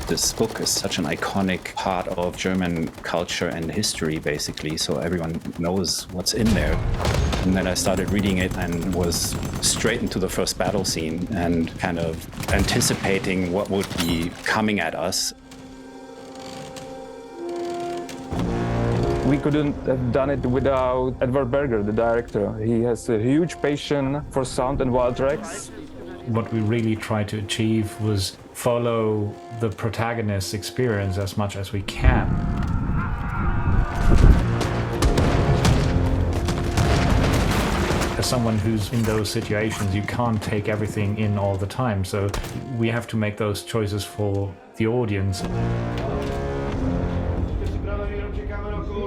this book is such an iconic part of German culture and history, basically, so everyone knows what's in there. And then I started reading it and was straight into the first battle scene and kind of anticipating what would be coming at us. We couldn't have done it without Edward Berger, the director. He has a huge passion for sound and wild tracks. What we really tried to achieve was follow the protagonist's experience as much as we can. As someone who's in those situations, you can't take everything in all the time, so we have to make those choices for the audience.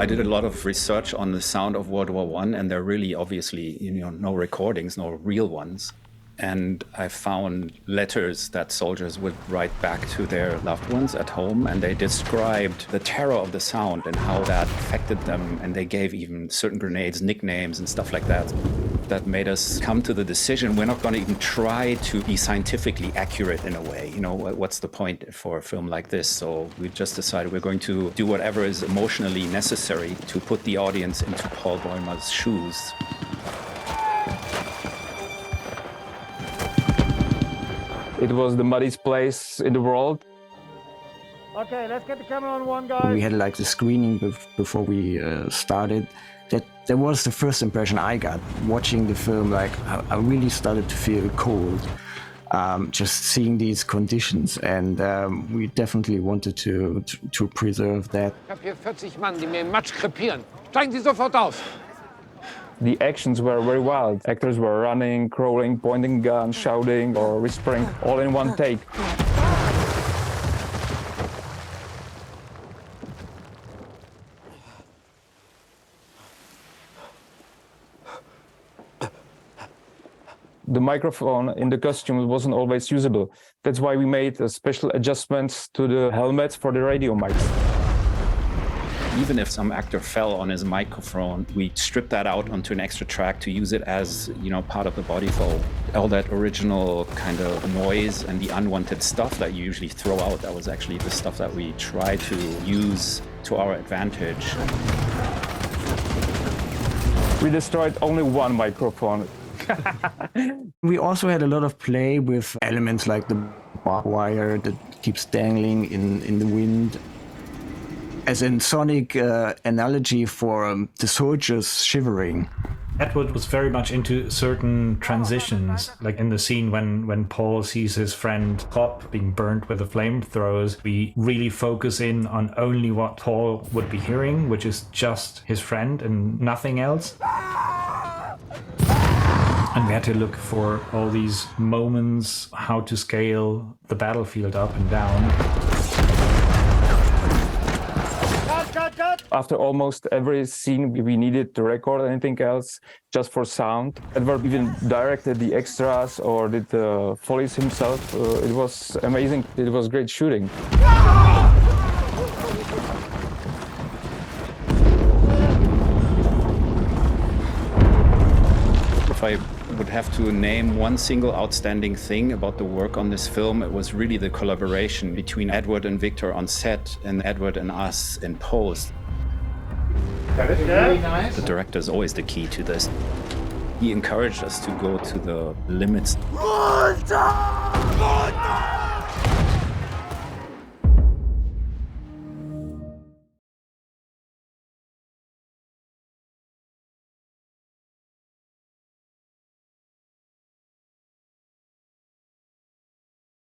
I did a lot of research on the sound of World War I, and there are really obviously, no recordings, no real ones. And I found letters that soldiers would write back to their loved ones at home, and they described the terror of the sound and how that affected them, and they gave even certain grenades nicknames and stuff like that. That made us come to the decision we're not going to even try to be scientifically accurate in a way. What's the point for a film like this? So we just decided we're going to do whatever is emotionally necessary to put the audience into Paul Bäumer's shoes. It was the muddiest place in the world. Okay, let's get the camera on one guy. We had like the screening before we started. That was the first impression I got watching the film. Like I really started to feel cold, just seeing these conditions, and we definitely wanted to preserve that. Ich habe hier 40 Mann, die mir im Matsch krepieren. Steigen Sie sofort auf! The actions were very wild. Actors were running, crawling, pointing guns, shouting, or whispering, all in one take. The microphone in the costume wasn't always usable. That's why we made special adjustments to the helmets for the radio mics. Even if some actor fell on his microphone, we stripped that out onto an extra track to use it as, part of the body flow. All that original kind of noise and the unwanted stuff that you usually throw out, that was actually the stuff that we tried to use to our advantage. We destroyed only one microphone. We also had a lot of play with elements like the barbed wire that keeps dangling in the wind. As a sonic analogy for the soldiers shivering. Edward was very much into certain transitions, like in the scene when Paul sees his friend Pop being burnt with the flamethrowers. We really focus in on only what Paul would be hearing, which is just his friend and nothing else. And we had to look for all these moments, how to scale the battlefield up and down. After almost every scene, we needed to record anything else just for sound. Edward even directed the extras or did the follies himself. It was amazing. It was great shooting. If I would have to name one single outstanding thing about the work on this film, it was really the collaboration between Edward and Victor on set and Edward and us in post. Really nice. The director is always the key to this. He encouraged us to go to the limits.